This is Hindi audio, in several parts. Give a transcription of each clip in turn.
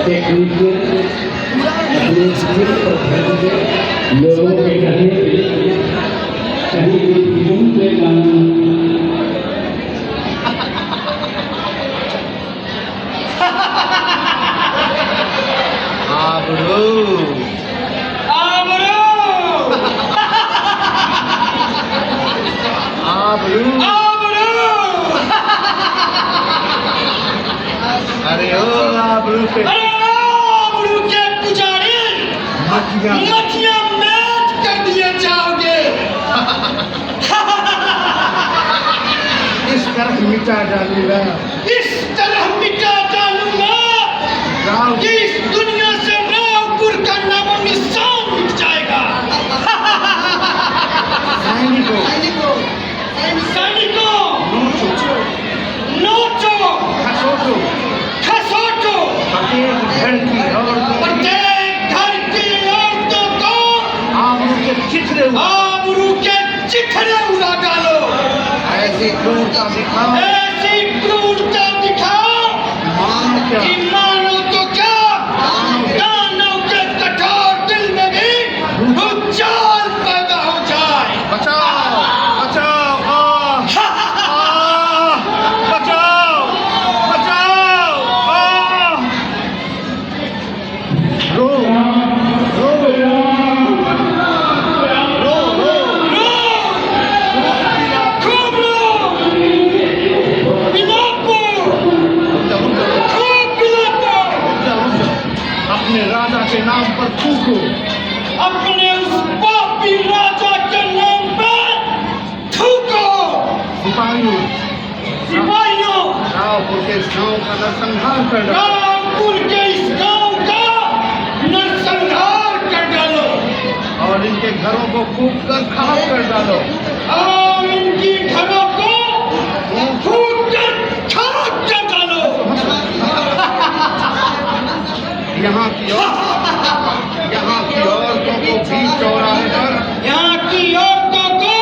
टेक्नीशियन अपने स्किल पर ध्यान दें, लोगों के कहने पे कहीं भी फिल्म पे गाना अरे ओ आबरू के पुजारी मठिया मैच कर दिए जाओगे। इस तरह मिटा डालूंगा, इस तरह मिटा डालूंगा राव कि इस दुनिया से रावपुर का नामो निशान मिट जाएगा। सैनिकों सैनिकों नोचो नोचो खसोटो खसोटो प्रत्येक घर की औरतों प्रत्येक घर की औरतों को आबरू के चिथड़े आबरू के चिथड़े उड़ा डालो। ऐसी क्रूरता दिखाओ, ऐसी क्रूरता दिखाओ मानो क्या कि मानो तो क्या दानव के कठोर दिल में भी भूचाल पैदा हो जाए। बचाओ बचाओ बचाओ बचाओ रो रो रो रो खूब रो, पिलापो, खूब पिलापो, अपने राजा के नाम पर थूको, अपने उस पापी राजा के नाम पर थूको। सिपाहियों सिपाहियों रावपुर के इस गांव का नरसंहार कर डालो, रावपुर के इस गांव का नरसंहार कर डालो और इनके घरों को फूंक कर खाक कर डालो, और इनकी घरों को फूंक कर खाक कर डालो। यहाँ की औरतों को बीच चौराहे पर यहाँ की औरतों को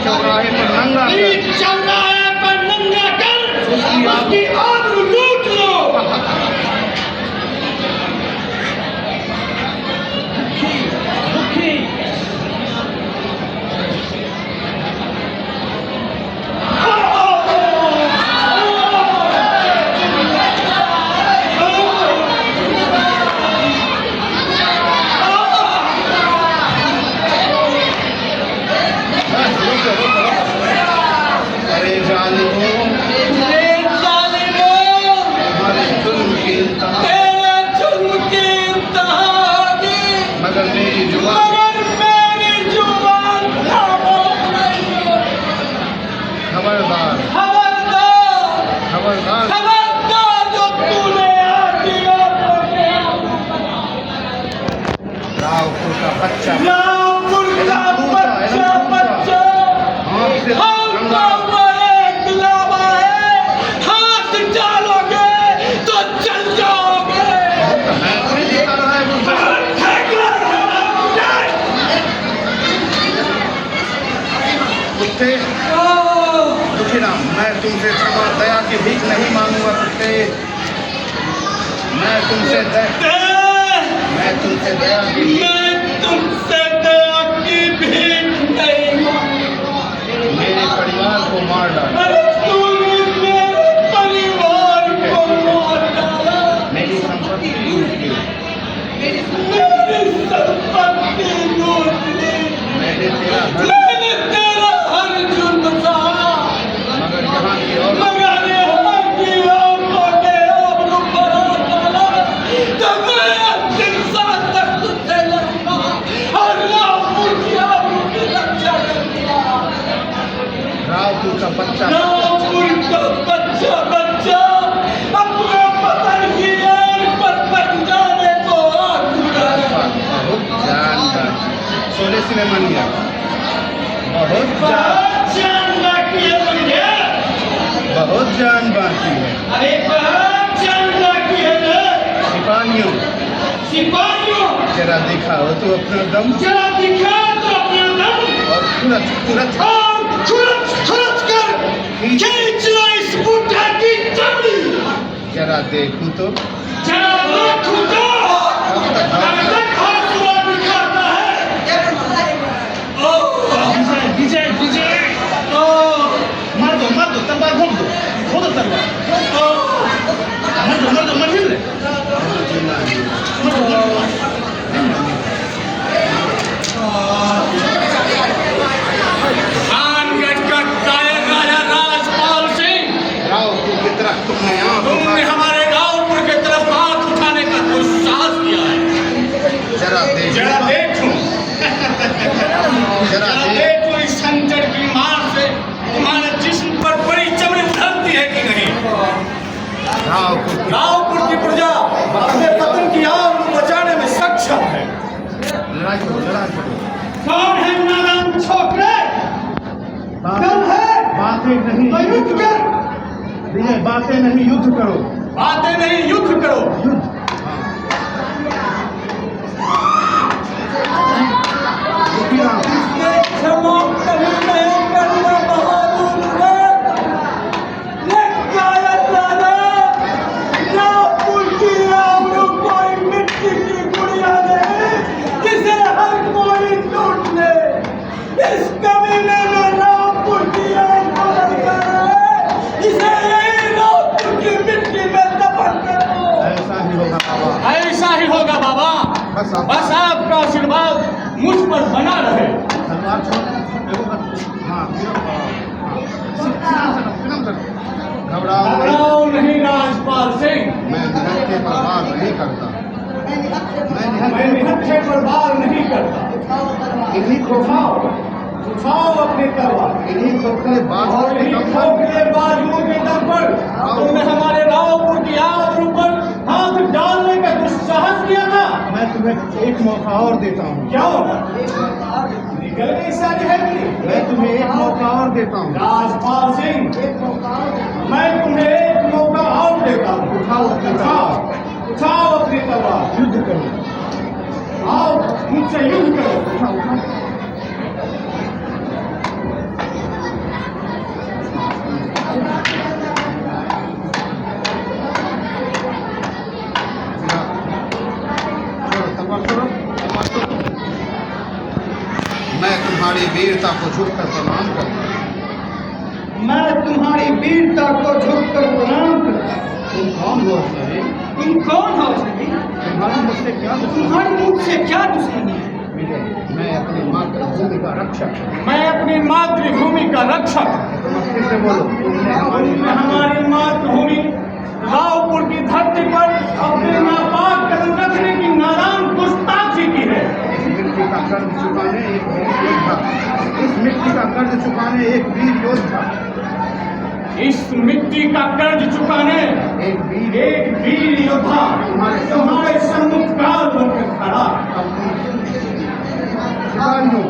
चौराहे पर नंगा कर बीच चौराहे पर नंगा कर उसकी आबरू लूट लो। दुखी अरे जालिमों हमारे जुल्म की इंतहा, तेरे जुल्म की इंतहा होगी, मगर मेरी जुबान मगर मेरी जुबान खामोश नहीं होगी। खबरदार खबरदार खबरदार खबरदार जो तूने आगे रावपुर का बच्चा रावपुर का बच्चा बच्चा हाथ से हमको वो एक लावा है, हाथ डालोगे तो चल जाओगे। मैं नहीं दिखा रहा है मुझे। कुत्ते दुखीराम, मैं तुमसे क्षमा दया की भीख नहीं मांगूंगा कुत्ते, मैं तुमसे दया की भीख मैं तुमसे दया की भीख नहीं मांगूंगा। मेरे परिवार को मार डालो, अरे तूने मेरे परिवार को मार डाला, मेरी संपत्ति लूट ली, मेरी संपत्ति लूट ली, मैंने तेरा मैंने तेरा हर जुर्म सहा, मगर यहाँ की और मगर यहाँ की औरतों के आबरू पर हाथ डाला तो मैं अंतिम सांस तक तुझसे लड़ूंगा और रावपुर की आबरू की रक्षा करूंगा। रावपुर का बच्चा रावपुर का बच्चा अपने पतन की आग पर बच जाने को आतुर है। बहुत जान सोने से मन गया, बहुत जान बाकी है मुझे, बहुत जान बाकी है। अरे बहुत जान बाकी है रे। सिपाहियों सिपाहियों जरा दिखाओ तो अपना दम, जरा दिखा तो अपना दम और खुरच खुरच और खुरच खुरच कर खींच लो इस बुढ़ा की चमड़ी। जरा देखूं तो जरा अरे खुदा कब तक हाथ सुबह दिखाता है विजय विजय मार दो तलवार घोड़ दो तलवार मर दो मर हिल खानगढ़ का कायर राजा राजपाल सिंह रावपुर की तरफ तुमने हमारे रावपुर की तरफ हाथ उठाने का दुस्साहस किया है जरा देखो इस खंजर की मार से तुम्हारे जिस्म पर बड़ी चमड़ी उठती है कि नहीं रावपुर की प्रजा अपने पतन की आग को बचाने में सक्षम है लड़ाई करो कौन है नारायण छोकरे कौन है बातें नहीं तो युद्ध कर विजय बातें नहीं युद्ध करो बातें नहीं युद्ध करो युद्ध क्षमा कभी नहीं करना बहादुर है ये कायर राजा रावपुर की आबरू कोई मिट्टी की गुड़िया नहीं जिसे हर कोई लूट ले इस कमीने में रावपुर की आबरू है इसे यही रावपुर की मिट्टी में दफन करो ऐसा ही होगा बाबा ऐसा ही होगा बाबा बस आपका आशीर्वाद मुझ पर बना रहे तलवार छोड़ घबराओ नहीं राजपाल सिंह मैं निहत्थे पर वार नहीं करता मैं निहत्थे पर वार नहीं करता इन्हीं उठाओ अपनी तलवार खोखले और इन्हीं खोखले बाजुओं के दम पर तुमने हमारे रावपुर की आबरू पर हाथ डालने का दुस्साहस किया था मैं तुम्हें एक मौका और देता हूँ क्यों निकल गई सारी है मैं तुम्हें एक मौका और देता हूँ राजपाल सिंह मैं तुम्हें एक मौका और देता हूँ उठाओ अपनी तलवार युद्ध करो आओ मुझसे युद्ध करो मैं तुम्हारी वीरता को झुककर प्रणाम करता हूँ मैं तुम्हारी वीरता को झुककर प्रणाम करता हूँ तुम कौन हो सही तुम कौन हो सही तुम्हारी मुझसे क्या तुम्हारी मुझसे क्या दुश्मनी है विजय मैं अपनी मातृभूमि का रक्षक हूँ मैं अपनी मातृभूमि का रक्षक तुम फिर से बोलो तुमने हमारी मातृभूमि रावपुर की धरती पर अपने नापाक कदम रखने की नादान गुस्ताखी की है इस मिट्टी का कर्ज चुकाने एक वीर योद्धा इस मिट्टी का कर्ज चुकाने एक वीर योद्धा इस मिट्टी का कर्ज चुकाने एक वीर योद्धा तुम्हारे सम्मुख काल होकर खड़ा सिपाहियों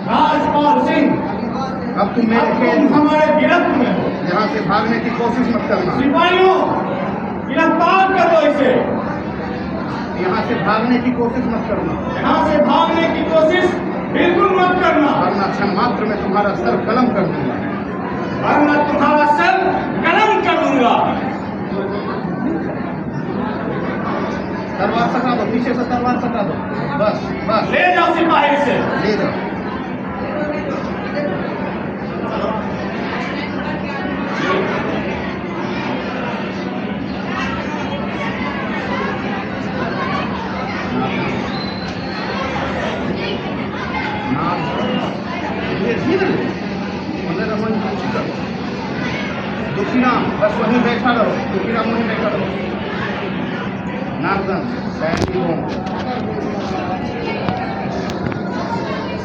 राजपाल सिंह अब तुम मेरे तुम खेल हमारे गिरफ्त में हो यहाँ से भागने की कोशिश मत करना सिपाहियों गिरफ्तार कर दो इसे यहाँ से भागने की कोशिश मत करना यहाँ से भागने की कोशिश बिल्कुल मत करना वरना क्षण मात्र में तुम्हारा सर कलम कर दूंगा वरना तुम्हारा सर कलम कर दूंगा तलवार सटा दो पीछे से तलवार सटा दो बस बस ले जाओ सिपाही से ले जाओ दुखीराम बस वहीं बैठा रहो दुखीराम वहीं बैठा रहो नागदन सैनिक हो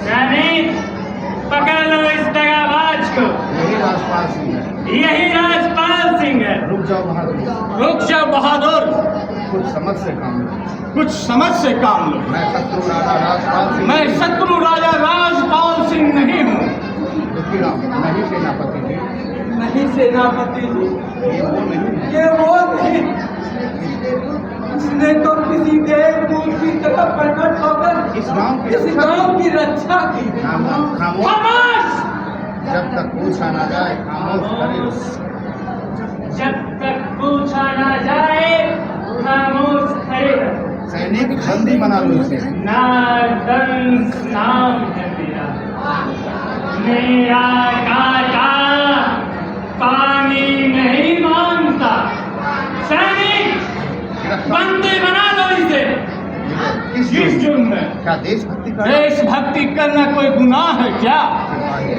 सैनिक पकड़ लो इस दगाबाज को यही राजपाल सिंह है यही राजपाल सिंह है रुक जाओ बहादुर रुक जाओ बहादुर कुछ समझ से काम लो कुछ समझ से काम लो मैं शत्रु राजा राजपाल सिंह मैं शत्रु राजा राजपाल सिंह नहीं हूँ दुखीराम नहीं सेनापति जी नहीं सेनापति जी ये वो नहीं है ये वो नहीं उसने तो किसी देवदूत की तरह प्रकट होकर इस गांव की रक्षा की खामोश खामोश जब तक पूछा ना जाए खामोश करे जब तक पूछा ना जाए बंदी बना लो इसे। ना दंस नाम है मेरा काका पानी नहीं मांगता। सैनिक बंदी बना दो इसे। किस किस जुर्म? जुर्म में? क्या देशभक्ति का? देशभक्ति करना कोई गुनाह है क्या?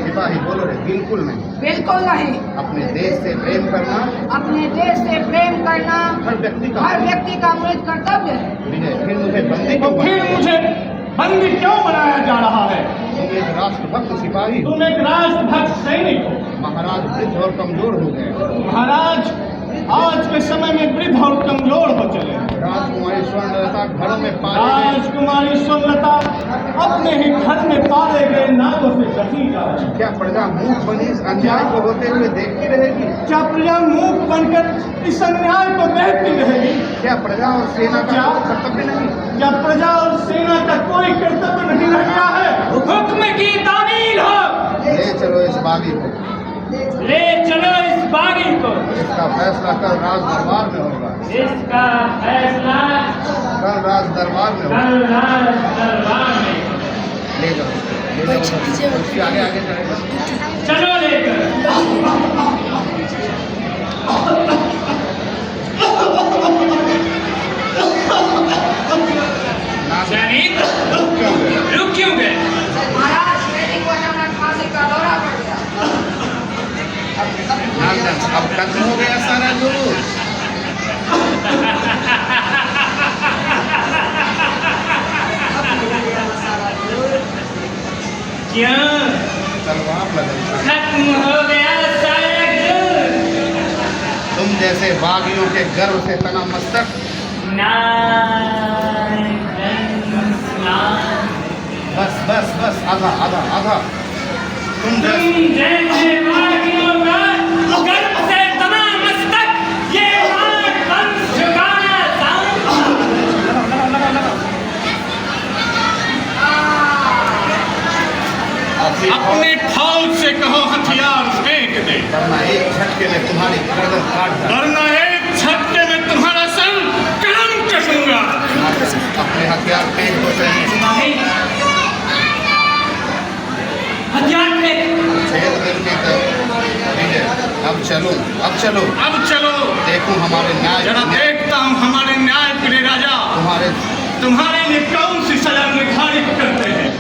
सिपाही बोलो रे, बिल्कुल नहीं। बिल्कुल नहीं। अपने देश से प्रेम करना अपने देश से प्रेम करना हर व्यक्ति का मूल कर्तव्य है। विजय, फिर मुझे बंदी तो क्यों फिर बनाया? मुझे बंदी क्यों बनाया जा रहा है? तुम एक राष्ट्रभक्त सिपाही हो। तुम एक राष्ट्रभक्त सैनिक हो। महाराज वृद्ध और कमजोर हो गए। महाराज आज के समय में वृद्ध और कमजोर हो चले। राजकुमारी स्वर्णलता घरों में पाले गए। राजकुमारी स्वर्णलता अपने ही घर में पाले गए नागों से कसी जा रही। क्या प्रजा मूक बनी इस अन्याय को होते हुए देखती रहेगी? क्या प्रजा मूक बनकर इस अन्याय को देखती रहेगी? क्या प्रजा और सेना का कोई कर्तव्य नहीं? क्या प्रजा और सेना का कोई कर्तव्य नहीं रह गया है? हुक्म की तामील हो। ले चलो इस बागी को। ले चलो इस बागी को। इसका फैसला कल राज दरबार में होगा। इसका फैसला कल राज दरबार में होगा। कल राज दरबार में। ले जाओ उसके आगे आगे चलेगा। चलो लेकर। सैनिक रुक क्यों गए? महाराज सैनिक को अचानक फांसी का दौरा पड़ गया। अब खत्म हो गया सारा जुलूस। क्यों तलवार लगा। खत्म हो गया सारा जुलूस? तुम जैसे बागियों के गर्व से तना मस्तक। बस बस बस आधा आधा आधा। तुम जैसे बागियों का गर्व से तना मस्तक ये आग बंद झुकाना अपने फौज से कहो हथियार फेंक दे, वरना एक झटके में तुम्हारी गर्दन काट दूंगा। वरना एक झटके में तुम्हारा सर कलम कसूंगा। अपने हथियार फेंक दो सैनिक। हथियार फेंक। छेद करके विजय, अब चलो अब चलो अब चलो देखो हमारे न्याय। जरा देखता हूँ हमारे न्याय प्रिय राजा तुम्हारे तुम्हारे लिए कौन सी सजा निर्धारित करते हैं।